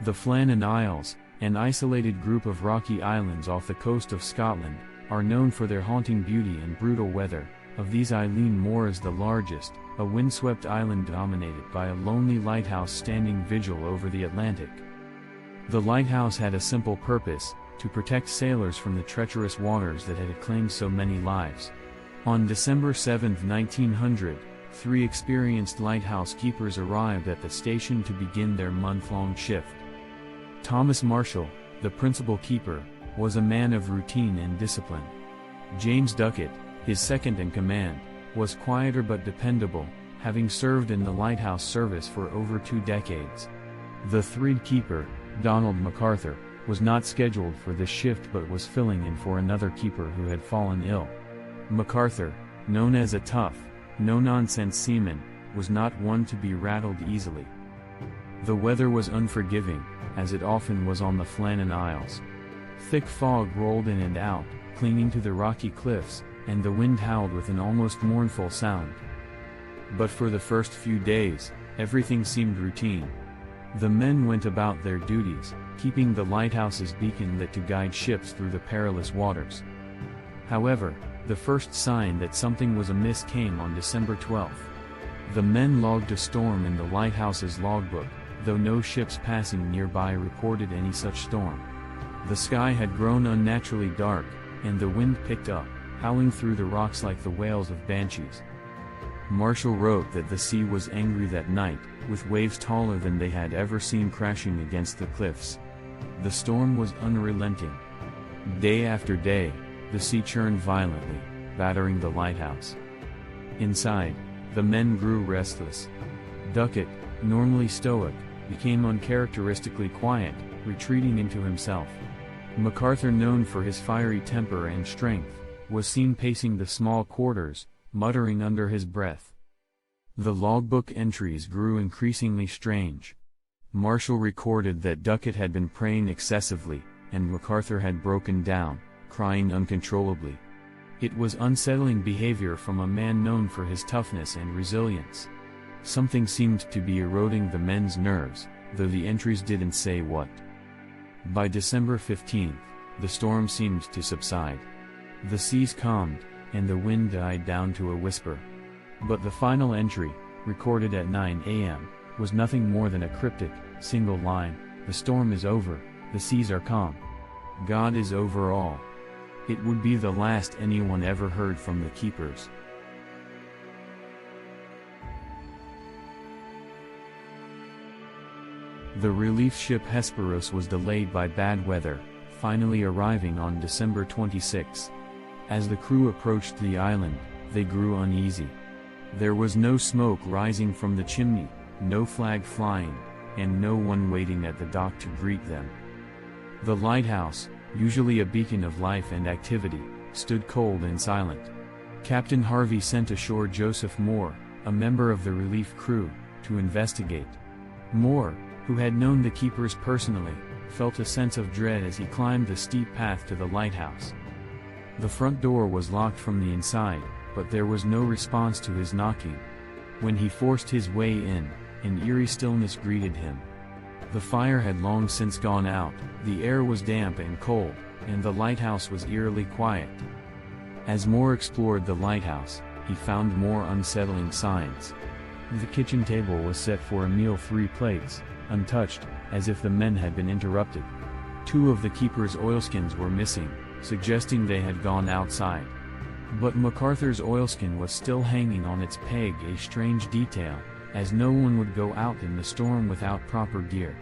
The Flannan Isles, an isolated group of rocky islands off the coast of Scotland, are known for their haunting beauty and brutal weather. Of these, Eilean Mor is the largest, a windswept island dominated by a lonely lighthouse standing vigil over the Atlantic. The lighthouse had a simple purpose: to protect sailors from the treacherous waters that had claimed so many lives. On December 7, 1900, 3 experienced lighthouse keepers arrived at the station to begin their month-long shift. Thomas Marshall, the principal keeper, was a man of routine and discipline. James Ducat, his second-in-command, was quieter but dependable, having served in the lighthouse service for over 2 decades. The third keeper, Donald MacArthur, was not scheduled for this shift but was filling in for another keeper who had fallen ill. MacArthur, known as a tough, no-nonsense seaman, was not one to be rattled easily. The weather was unforgiving, as it often was on the Flannan Isles. Thick fog rolled in and out, clinging to the rocky cliffs, and the wind howled with an almost mournful sound. But for the first few days, everything seemed routine. The men went about their duties, keeping the lighthouse's beacon lit to guide ships through the perilous waters. However, the first sign that something was amiss came on December 12. The men logged a storm in the lighthouse's logbook, though no ships passing nearby reported any such storm. The sky had grown unnaturally dark, and the wind picked up, howling through the rocks like the wails of banshees. Marshall wrote that the sea was angry that night, with waves taller than they had ever seen crashing against the cliffs. The storm was unrelenting. Day after day, the sea churned violently, battering the lighthouse. Inside, the men grew restless. Ducat, normally stoic, became uncharacteristically quiet, retreating into himself. MacArthur, known for his fiery temper and strength, was seen pacing the small quarters, muttering under his breath. The logbook entries grew increasingly strange. Marshall recorded that Ducat had been praying excessively, and MacArthur had broken down, crying uncontrollably. It was unsettling behavior from a man known for his toughness and resilience. Something seemed to be eroding the men's nerves, though the entries didn't say what. By December 15, the storm seemed to subside. The seas calmed, and the wind died down to a whisper. But the final entry, recorded at 9 a.m., was nothing more than a cryptic, single line: "The storm is over, the seas are calm. God is over all." It would be the last anyone ever heard from the keepers. The relief ship Hesperus was delayed by bad weather, finally arriving on December 26. As the crew approached the island, they grew uneasy. There was no smoke rising from the chimney, no flag flying, and no one waiting at the dock to greet them. The lighthouse, usually a beacon of life and activity, stood cold and silent. Captain Harvey sent ashore Joseph Moore, a member of the relief crew, to investigate. Moore, who had known the keepers personally, felt a sense of dread as he climbed the steep path to the lighthouse. The front door was locked from the inside, but there was no response to his knocking. When he forced his way in, an eerie stillness greeted him. The fire had long since gone out, the air was damp and cold, and the lighthouse was eerily quiet. As Moore explored the lighthouse, he found more unsettling signs. The kitchen table was set for a meal, 3 plates, untouched, as if the men had been interrupted. 2 of the keepers' oilskins were missing, suggesting they had gone outside. But MacArthur's oilskin was still hanging on its peg, a strange detail, as no one would go out in the storm without proper gear.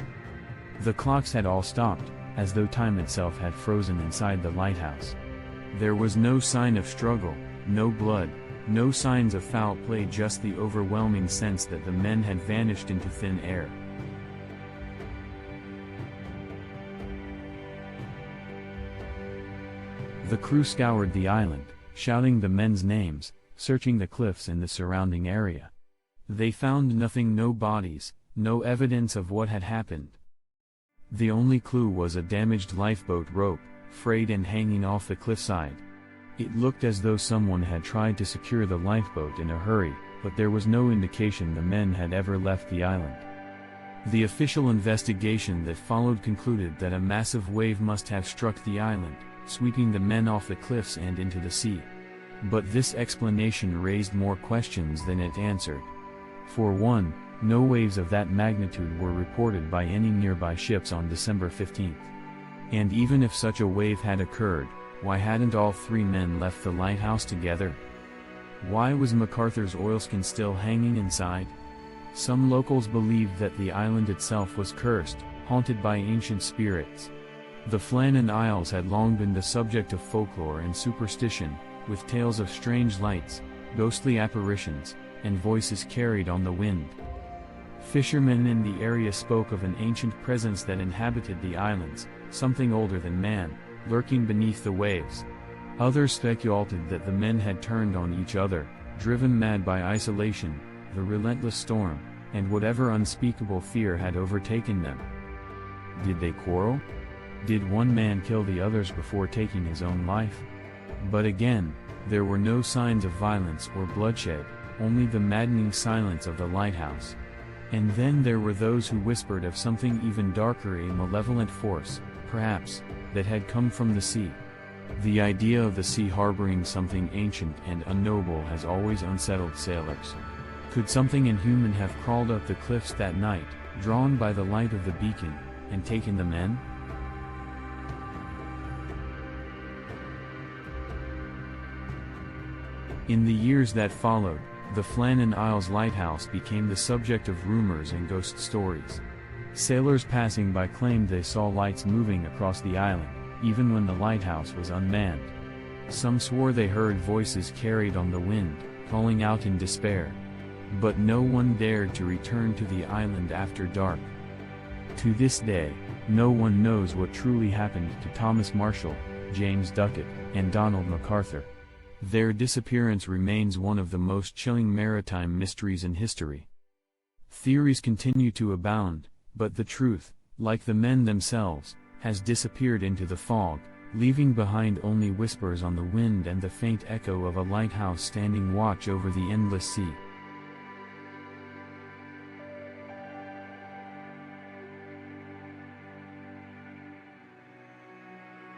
The clocks had all stopped, as though time itself had frozen inside the lighthouse. There was no sign of struggle, no blood, no signs of foul play, just the overwhelming sense that the men had vanished into thin air. The crew scoured the island, shouting the men's names, searching the cliffs and the surrounding area. They found nothing: no bodies, no evidence of what had happened. The only clue was a damaged lifeboat rope, frayed and hanging off the cliffside. It looked as though someone had tried to secure the lifeboat in a hurry, but there was no indication the men had ever left the island. The official investigation that followed concluded that a massive wave must have struck the island, sweeping the men off the cliffs and into the sea. But this explanation raised more questions than it answered. For one, no waves of that magnitude were reported by any nearby ships on December 15th. And even if such a wave had occurred, why hadn't all three men left the lighthouse together? Why was MacArthur's oilskin still hanging inside? Some locals believed that the island itself was cursed, haunted by ancient spirits. The Flannan Isles had long been the subject of folklore and superstition, with tales of strange lights, ghostly apparitions, and voices carried on the wind. Fishermen in the area spoke of an ancient presence that inhabited the islands, something older than man, lurking beneath the waves. Others speculated that the men had turned on each other, driven mad by isolation, the relentless storm, and whatever unspeakable fear had overtaken them. Did they quarrel? Did one man kill the others before taking his own life? But again, there were no signs of violence or bloodshed, only the maddening silence of the lighthouse. And then there were those who whispered of something even darker, a malevolent force, perhaps, that had come from the sea. The idea of the sea harboring something ancient and unknowable has always unsettled sailors. Could something inhuman have crawled up the cliffs that night, drawn by the light of the beacon, and taken the men? In the years that followed, the Flannan Isles Lighthouse became the subject of rumors and ghost stories. Sailors passing by claimed they saw lights moving across the island, even when the lighthouse was unmanned. Some swore they heard voices carried on the wind, calling out in despair. But no one dared to return to the island after dark. To this day, no one knows what truly happened to Thomas Marshall, James Ducat, and Donald MacArthur. Their disappearance remains one of the most chilling maritime mysteries in history. Theories continue to abound, but the truth, like the men themselves, has disappeared into the fog, leaving behind only whispers on the wind and the faint echo of a lighthouse standing watch over the endless sea.